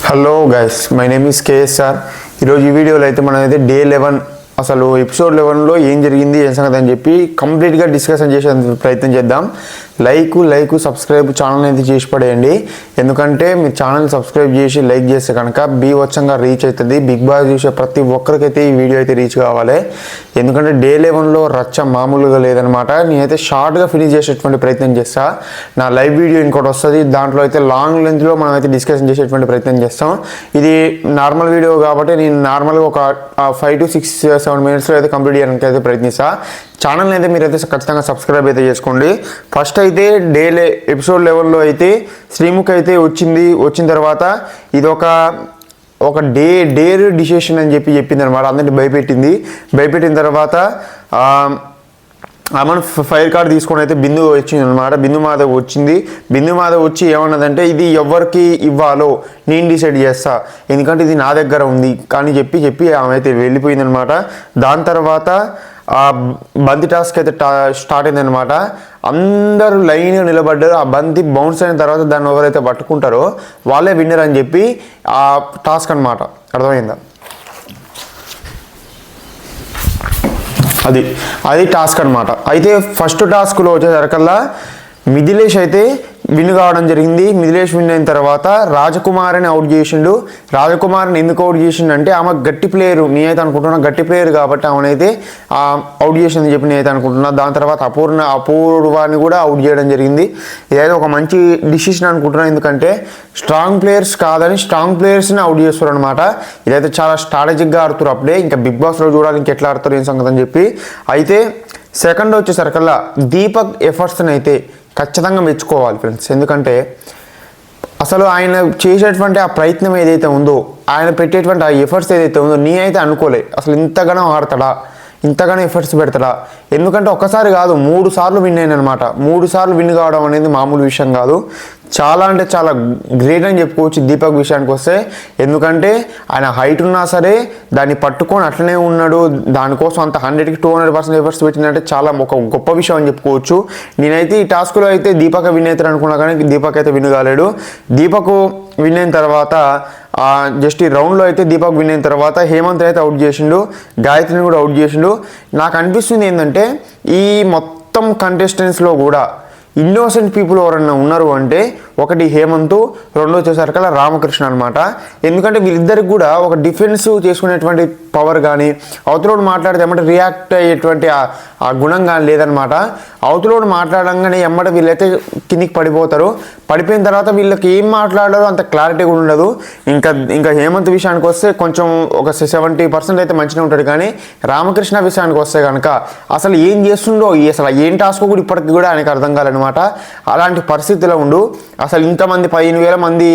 Hello guys, my name is KSR. ఈరోజు ఈ వీడియోలో అయితే మనం అయితే డే 11 అసలు ఎపిసోడ్ 11లో ఏం జరిగింది ఏం సంగతి అని చెప్పి కంప్లీట్గా డిస్కషన్ చేసే ప్రయత్నం చేద్దాం. లైక్ సబ్స్క్రైబ్ ఛానల్ అయితే చేసి పడేయండి. ఎందుకంటే మీరు ఛానల్ సబ్స్క్రైబ్ చేసి లైక్ చేస్తే కనుక బీవచ్చంగా రీచ్ అవుతుంది. బిగ్ బాస్ చూసే ప్రతి ఒక్కరికైతే ఈ వీడియో అయితే రీచ్ కావాలి. ఎందుకంటే డే 11లో రచ్చ మామూలుగా లేదనమాట. నేనైతే షార్ట్గా ఫినిష్ చేసేటువంటి ప్రయత్నం చేస్తా. నా లైవ్ వీడియో ఇంకోటి వస్తుంది, దాంట్లో అయితే లాంగ్ లెంత్లో మనం అయితే డిస్కషన్ చేసేటువంటి ప్రయత్నం చేస్తాం. ఇది నార్మల్ వీడియో కాబట్టి నేను నార్మల్గా ఒక 5 to 6-7 minutes అయితే కంప్లీట్ చేయడానికి అయితే ప్రయత్నిస్తా. ఛానల్ని అయితే మీరైతే ఖచ్చితంగా సబ్స్క్రైబ్ అయితే చేసుకోండి. ఫస్ట్ అయితే ఎపిసోడ్ 11లో అయితే శ్రీముఖ్ అయితే వచ్చిన తర్వాత ఇది ఒక డేర్ డిసిషన్ అని చెప్పింది అనమాట. అందరినీ భయపెట్టిన తర్వాత ఆమెను ఫైర్ కార్డ్ తీసుకొని అయితే బిందు వచ్చింది అనమాట. బిందు మాధవ్ వచ్చి ఏమన్నదంటే ఇది ఎవరికి ఇవ్వాలో నేను డిసైడ్ చేస్తా, ఎందుకంటే ఇది నా దగ్గర ఉంది కానీ చెప్పి ఆమె అయితే వెళ్ళిపోయింది అనమాట. దాని తర్వాత ఆ బంతి టాస్క్ అయితే స్టార్ట్ అయిందనమాట. అందరూ లైన్గా నిలబడ్డారు. ఆ బంతి బౌన్స్ అయిన తర్వాత దాన్ని ఎవరైతే పట్టుకుంటారో వాళ్ళే విన్నర్ అని చెప్పి ఆ టాస్క్ అనమాట. అర్థమైందా? అది టాస్క్ అనమాట. అయితే ఫస్ట్ టాస్క్లో వచ్చేసరికల్లా మిథిలేష్ అయితే విన్ కావడం జరిగింది. మిథిలేష్ విన్ అయిన తర్వాత రాజకుమారిని అవుట్ చేసిండు. రాజకుమారిని ఎందుకు అవుట్ చేసిండు అంటే ఆమె గట్టి ప్లేయరు, నేనైతే అనుకుంటున్నా గట్టి ప్లేయర్ కాబట్టి ఆమెనైతే అవుట్ చేసిందని చెప్పి నేనైతే అనుకుంటున్నా. దాని తర్వాత అపూర్వాన్ని కూడా అవుట్ చేయడం జరిగింది. ఇదైతే ఒక మంచి డిసిషన్ అనుకుంటున్నాను, ఎందుకంటే స్ట్రాంగ్ ప్లేయర్స్ కాదని స్ట్రాంగ్ ప్లేయర్స్ని అవుట్ చేస్తారు అనమాట. ఇదైతే చాలా స్ట్రాటజిక్గా ఆడుతారు. అప్పుడే ఇంకా బిగ్ బాస్లో చూడాలి ఇంకెట్లా ఆడతారు ఏం సంగతి అని చెప్పి. అయితే సెకండ్ వచ్చేసరికల్లా దీపక్ ఎఫర్ట్స్ని అయితే ఖచ్చితంగా మెచ్చుకోవాలి ఫ్రెండ్స్. ఎందుకంటే అసలు ఆయన చేసేటువంటి ఆ ప్రయత్నం ఏదైతే ఉందో, ఆయన పెట్టేటువంటి ఆ ఎఫర్ట్స్ ఏదైతే ఉందో, నేనైతే అనుకోలే అసలు ఇంతగానో ఆడతాడా, ఇంతగానో ఎఫర్ట్స్ పెడతాడా. ఎందుకంటే ఒక్కసారి కాదు 3 సార్లు విన్ అయిన అనమాట. 3 సార్లు విన్ కావడం అనేది మామూలు విషయం కాదు. చాలా అంటే చాలా గ్రేట్ అని చెప్పుకోవచ్చు దీపక్ విషయానికి వస్తే. ఎందుకంటే ఆయన హైట్ ఉన్నా సరే దాన్ని పట్టుకొని అట్లనే ఉన్నాడు. దానికోసం అంత 100కి 200% ఎఫర్ట్స్ పెట్టిందంటే చాలా ఒక గొప్ప విషయం అని చెప్పుకోవచ్చు. నేనైతే ఈ టాస్క్లో అయితే దీపక్ విన్ అవుతారు అనుకున్నా, కానీ దీపక్ అయితే విన్ కాలేడు. దీపక్ విన్ అయిన తర్వాత జస్ట్ ఈ రౌండ్లో అయితే దీపక్ విన్ అయిన తర్వాత హేమంత్ అయితే అవుట్ చేసిండు, గాయత్రిని కూడా అవుట్ చేసిండు. నాకు అనిపిస్తుంది ఏంటంటే ఈ మొత్తం కంటెస్టెంట్స్లో కూడా ఇన్నోసెంట్ పీపుల్ ఎవరన్నా ఉన్నారు అంటే ఒకటి హేమంత్, రెండో వచ్చేసరికల్లా రామకృష్ణ అనమాట. ఎందుకంటే వీళ్ళిద్దరికి కూడా ఒక డిఫెన్స్ చేసుకునేటువంటి పవర్ కానీ, అవతలోడు మాట్లాడితే ఎమ్మట రియాక్ట్ అయ్యేటువంటి ఆ గుణం కానీ లేదనమాట. అవతలోడు మాట్లాడంగానే ఎమ్మట వీళ్ళైతే కిందికి పడిపోతారు. పడిపోయిన తర్వాత వీళ్ళకి ఏం మాట్లాడారో అంత క్లారిటీ కూడా ఉండదు. ఇంకా హేమంత్ విషయానికి వస్తే కొంచెం ఒక 70% అయితే మంచిగా ఉంటుంది. కానీ రామకృష్ణ విషయానికి వస్తే కనుక అసలు ఏం చేస్తుండో, అసలు ఏం టాస్క్ కూడా ఇప్పటికి కూడా ఆయనకు అర్థం కాలేనమాట. అలాంటి పరిస్థితిలో ఉండు అసలు ఇంతమంది 15,000 మంది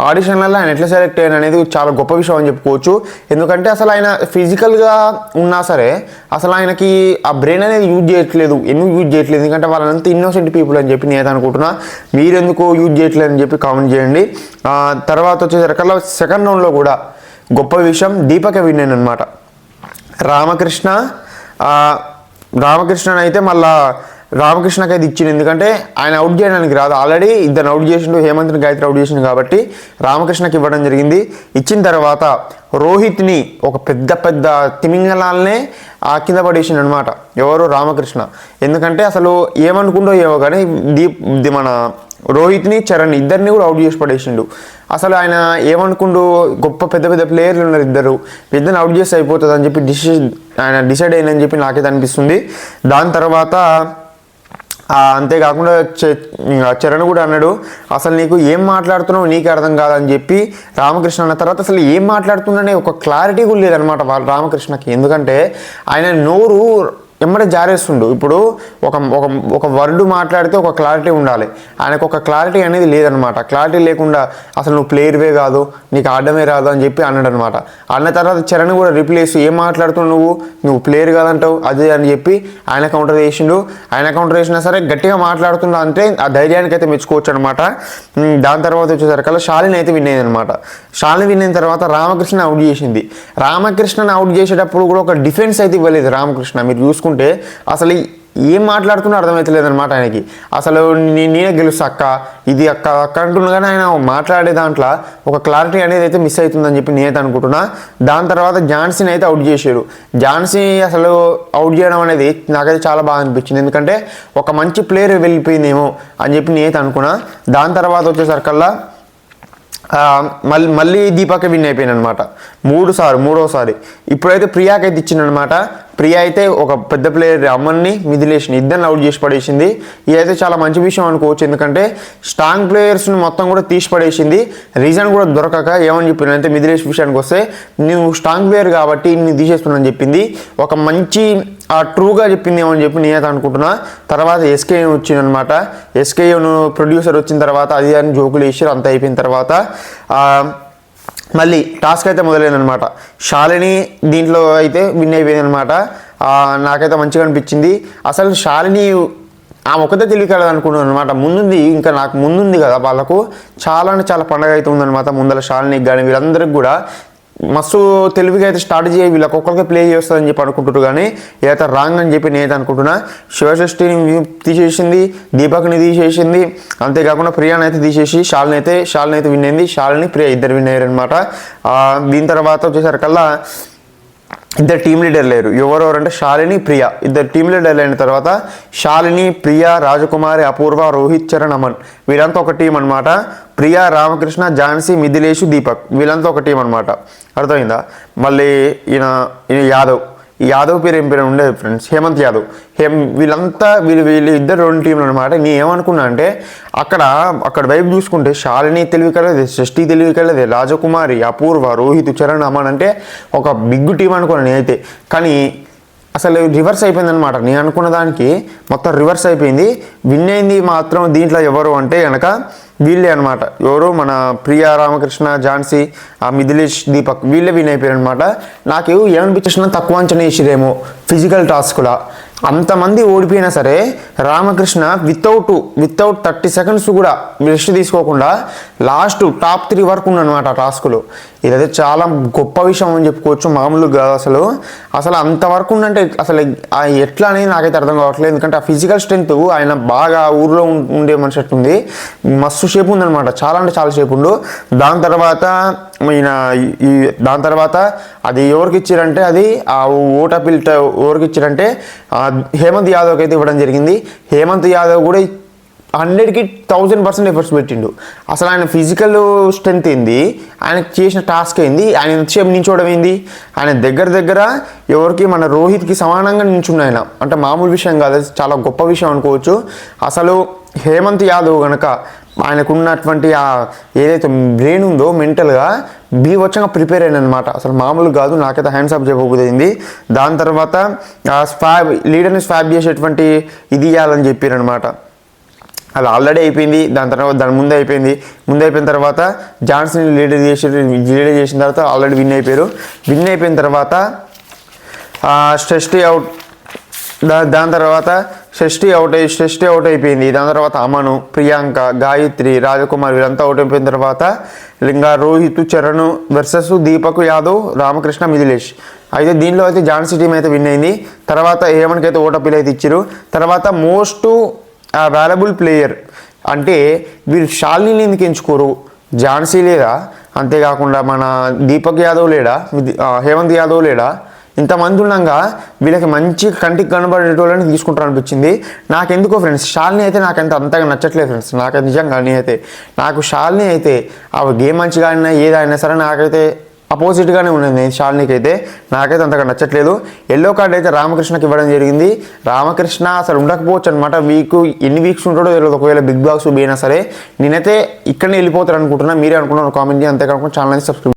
ఆడిషన్లలో ఆయన ఎట్లా సెలెక్ట్ అయ్యాను అనేది చాలా గొప్ప విషయం అని చెప్పుకోవచ్చు. ఎందుకంటే అసలు ఆయన ఫిజికల్గా ఉన్నా సరే అసలు ఆయనకి ఆ బ్రెయిన్ అనేది యూజ్ చేయట్లేదు. ఎందుకు యూజ్ చేయట్లేదు? ఎందుకంటే వాళ్ళంతా ఇన్నోసెంట్ పీపుల్ అని చెప్పి నేను అనుకుంటున్నా. మీరెందుకు యూజ్ చేయట్లేదు అని చెప్పి కామెంట్ చేయండి. తర్వాత వచ్చేసరికల్లా సెకండ్ రౌండ్లో కూడా గొప్ప విషయం దీపక్ విన్ అయిన అనమాట. రామకృష్ణ అయితే మళ్ళా రామకృష్ణకి అయితే ఇచ్చింది. ఎందుకంటే ఆయన అవుట్ చేయడానికి రాదు, ఆల్రెడీ ఇద్దరు అవుట్ చేసిండు, హేమంత్ని గాయత్రి అవుట్ చేసిండు కాబట్టి రామకృష్ణకి ఇవ్వడం జరిగింది. ఇచ్చిన తర్వాత రోహిత్ని ఒక పెద్ద తిమింగలాలనే కింద పడేసిండు అనమాట. ఎవరు? రామకృష్ణ. ఎందుకంటే అసలు ఏమనుకుంటో ఏమో కానీ మన రోహిత్ని చరణ్ ఇద్దరిని కూడా అవుట్ చేసి పడేసిండు. అసలు ఆయన ఏమనుకుంటూ పెద్ద ప్లేయర్లు ఉన్నారు, ఇద్దరిని అవుట్ చేసి అయిపోతుంది అని చెప్పి ఆయన డిసైడ్ అయ్యిందని చెప్పి నాకైతే అనిపిస్తుంది. దాని తర్వాత అంతేకాకుండా చరణ్ కూడా అన్నాడు అసలు నీకు ఏం మాట్లాడుతున్నావు నీకే అర్థం కాదని చెప్పి రామకృష్ణ అన్న తర్వాత అసలు ఏం మాట్లాడుతున్నానే ఒక క్లారిటీ కూడా లేదనమాట రామకృష్ణకి. ఎందుకంటే ఆయన నోరు ఎమ్మడే జారేస్తుండు. ఇప్పుడు ఒక వర్డ్ మాట్లాడితే ఒక క్లారిటీ ఉండాలి, ఆయనకు ఒక క్లారిటీ అనేది లేదనమాట. క్లారిటీ లేకుండా అసలు నువ్వు ప్లేయర్వే కాదు, నీకు ఆడమే రాదు అని చెప్పి అన్నాడు అనమాట. అన్న తర్వాత చరణ్ కూడా రిప్లేస్ ఏం మాట్లాడుతున్నావు, నువ్వు ప్లేయర్ కాదంటావు అదే అని చెప్పి ఆయన కౌంటర్ చేసిండు. ఆయన కౌంటర్ చేసినా సరే గట్టిగా మాట్లాడుతున్నా అంటే ఆ ధైర్యానికి అయితే మెచ్చుకోవచ్చు అనమాట. దాని తర్వాత వచ్చేసరికల్లా శాలిని అయితే విన్ అయింది అనమాట. శాలిని విన్ అయిన తర్వాత రామకృష్ణ అవుట్ చేసింది. రామకృష్ణని అవుట్ చేసేటప్పుడు కూడా ఒక డిఫెన్స్ అయితే ఇవ్వలేదు రామకృష్ణ. మీరు చూసుకుంటే అసలు ఏం మాట్లాడుతున్నా అర్థమవుతలేదు అనమాట ఆయనకి. అసలు నేనే గెలుస్తా అక్క, ఇది అక్క అక్క అంటున్నా కానీ ఆయన మాట్లాడే దాంట్లో ఒక క్లారిటీ అనేది అయితే మిస్ అవుతుందని చెప్పి నేనైతే అనుకుంటున్నా. దాని తర్వాత ఝాన్సీని అయితే అవుట్ చేశారు. ఝాన్సీ అసలు అవుట్ చేయడం అనేది నాకైతే చాలా బాగా అనిపించింది, ఎందుకంటే ఒక మంచి ప్లేయర్ వెళ్ళిపోయిందేమో అని చెప్పి నేనైతే అనుకున్నా. దాని తర్వాత వచ్చేసరికల్లా మళ్ళీ దీపక్ విన్ అయిపోయింది అనమాట మూడోసారి. ఇప్పుడైతే ప్రియాకి అయితే ఇచ్చిందనమాట. ప్రియా అయితే ఒక పెద్ద ప్లేయర్ అమన్ని మిథిలేష్ని ఇద్దరిని అవుట్ చేసి పడేసింది. ఇదైతే చాలా మంచి విషయం అనుకోవచ్చు, ఎందుకంటే స్ట్రాంగ్ ప్లేయర్స్ని మొత్తం కూడా తీసి పడేసింది. రీజన్ కూడా దొరకక ఏమని చెప్పింది అంటే మిథిలేష్ విషయానికి వస్తే నువ్వు స్ట్రాంగ్ ప్లేయర్ కాబట్టి నేను తీసేస్తున్నాను చెప్పింది. ఒక మంచి ట్రూగా చెప్పింది ఏమని చెప్పి నేనైతే అనుకుంటున్నా. తర్వాత ఎస్కే వచ్చిందనమాట. ఎస్కేను ప్రొడ్యూసర్ వచ్చిన తర్వాత అది అని జోకులు వేసారు. అంత అయిపోయిన తర్వాత మళ్ళీ టాస్క్ అయితే మొదలైందనమాట. శాలిని దీంట్లో అయితే విన్ అయిపోయింది అనమాట. నాకైతే మంచిగా అనిపించింది. అసలు శాలిని ఆమె ఒకటే తెలియకలేదు అనుకున్నాను అనమాట. నాకు ముందుంది కదా వాళ్ళకు చాలా అంటే చాలా పండగ అయితే ఉందన్నమాట. ముందర శాలినికి కానీ వీళ్ళందరికీ కూడా మస్తు తెలివిగా అయితే స్టార్ట్ చేయి, వీళ్ళకి ఒక్కరికి ప్లే చేస్తుందని చెప్పి అనుకుంటారు. కానీ ఏదైతే రాంగ్ అని చెప్పి నేనైతే అనుకుంటున్నా. శివసృష్టిని తీసేసింది, దీపక్ని తీసేసింది, అంతేకాకుండా ప్రియాని అయితే తీసేసి శాలిని అయితే విన్ అయింది. శాలిని ప్రియా ఇద్దరు విన్ అయ్యారు అనమాట. దీని తర్వాత వచ్చేసరికల్లా ఇద్దరు టీమ్ లీడర్ లేరు. ఎవరెవరంటే శాలిని, ప్రియా ఇద్దరు టీమ్ లీడర్లు అయిన తర్వాత శాలిని, ప్రియా, రాజకుమారి, అపూర్వ, రోహిత్, చరణ్, అమన్ వీళ్ళంతా ఒక టీం అనమాట. ప్రియా, రామకృష్ణ, ఝాన్సీ, మిథిలేష్, దీపక్ వీళ్ళంతా ఒక టీం అనమాట. అర్థమైందా? మళ్ళీ ఈయన యాదవ్ పేరు ఏం పేరు ఉండేది ఫ్రెండ్స్, హేమంత్ యాదవ్. వీళ్ళు ఇద్దరు రెండు టీంలు అనమాట. నేను ఏమనుకున్నా అంటే అక్కడ వైపు చూసుకుంటే శాలిని తెలివి కలదే, షష్ఠి తెలివి కలదే, రాజకుమారి, అపూర్వ, రోహిత్, చరణ్, అమన్ అంటే ఒక బిగ్ టీం అనుకున్నాను నేనైతే. కానీ అసలు రివర్స్ అయిపోయింది అనమాట. నేను అనుకున్న దానికి మొత్తం రివర్స్ అయిపోయింది. విన్ అయింది మాత్రం దీంట్లో ఎవరు అంటే కనుక వీళ్ళే అనమాట. ఎవరు మన ప్రియా, రామకృష్ణ, ఝాన్సీ, మిథిలేష్, దీపక్ వీళ్ళే విన్ అయిపోయారు అనమాట. నాకు ఏమనిపించిన తక్కువ అంచనా వేసిరేమో ఫిజికల్ టాస్క్లా. అంతమంది ఓడిపోయినా సరే రామకృష్ణ వితౌట్ 30 సెకండ్స్ కూడా రెస్ట్ తీసుకోకుండా లాస్ట్ టాప్ 3 వరకు ఉన్నమాట టాస్క్లో. ఇదైతే చాలా గొప్ప విషయం అని చెప్పుకోవచ్చు, మామూలుగా కాదు. అసలు అంతవరకు ఉందంటే అసలు ఎట్లా అనేది నాకైతే అర్థం కావట్లేదు. ఎందుకంటే ఆ ఫిజికల్ స్ట్రెంత్ ఆయన బాగా ఊర్లో ఉండే మనిషి ఉంది, మస్తు షేప్ ఉందనమాట. చాలా అంటే చాలా షేప్ ఉండు. దాని తర్వాత అది ఎవరికి ఇచ్చారంటే అది ఆ ఓటా పిల్ట ఎవరికి ఇచ్చారంటే హేమంత్ యాదవ్కి అయితే ఇవ్వడం జరిగింది. హేమంత్ యాదవ్ కూడా 100కి 1000% ఎఫర్ట్స్ పెట్టిండు. అసలు ఆయన ఫిజికల్ స్ట్రెంత్ ఏంది, ఆయన చేసిన టాస్క్ ఏంది, ఆయన ఎంతసేపు నించోవడం ఏంది, ఆయన దగ్గర ఎవరికి మన రోహిత్కి సమానంగా నించుండు ఆయన. అంటే మామూలు విషయం కాదు, చాలా గొప్ప విషయం అనుకోవచ్చు. అసలు హేమంత్ యాదవ్ కనుక ఆయనకున్నటువంటి ఏదైతే బ్రెయిన్ ఉందో మెంటల్గా బీవచ్చంగా ప్రిపేర్ అయిన అనమాట. అసలు మామూలు కాదు, నాకైతే హ్యాండ్స్ అప్ చెప్పబోయింది. దాని తర్వాత లీడర్ని స్వాప్ చేసేటువంటి ఇది ఇవ్వాలని చెప్పారనమాట. అది ఆల్రెడీ అయిపోయింది. దాని ముందే అయిపోయిన తర్వాత ఝాన్సీని లీడర్ చేసిన తర్వాత ఆల్రెడీ విన్ అయిపోయారు. విన్ అయిపోయిన తర్వాత షష్ఠి అవుట్. దాని తర్వాత షష్ఠి అవుట్ అయిపోయింది. దాని తర్వాత అమను, ప్రియాంక, గాయత్రి, రాజకుమార్ వీళ్ళంతా అవుట్ అయిపోయిన తర్వాత ఇంకా రోహిత్, చరణ్ వర్సెస్ దీపక్, యాదవ్, రామకృష్ణ, మిథిలేష్. అయితే దీనిలో అయితే ఝాన్సీ టీం అయితే విన్ అయింది. తర్వాత హేమంత్కి అయితే ఓటపిల్ అయితే ఇచ్చారు. తర్వాత మోస్ట్ వాల్యుబుల్ ప్లేయర్ అంటే వీళ్ళు శాలిని ఎందుకు ఎంచుకోరు, ఝాన్సీ లేదా, అంతేకాకుండా మన దీపక్ యాదవ్ లేడా, హేమంత్ యాదవ్ లేడా, ఇంతమంది ఉండగా వీళ్ళకి మంచి కంటికి కనబడేటోళ్ళని తీసుకుంటారు అనిపించింది నాకెందుకో ఫ్రెండ్స్. శాలిని అయితే నాకంత అంతగా నచ్చట్లేదు ఫ్రెండ్స్. నాకైతే నిజంగా నాకు శాలిని అయితే ఆ గేమ్ మంచిగా అయినా ఏదైనా సరే నాకైతే అపోజిట్గానే ఉన్నది. శాలినికి అయితే నాకైతే అంతగా నచ్చట్లేదు. ఎల్లో కార్డ్ అయితే రామకృష్ణకి ఇవ్వడం జరిగింది. రామకృష్ణ అసలు ఉండకపోవచ్చు అనమాట. ఎన్ని వీక్స్ ఉంటాడో తెలియదు. ఒకవేళ బిగ్ బాక్స్ పోయినా సరే నేనైతే ఇక్కడనే వెళ్ళిపోతారు అనుకుంటున్నా. మీరే అనుకుంటున్నారు కామెంట్ చేయండి. అంతేకాకుండా ఛానల్ సబ్స్క్రైబ్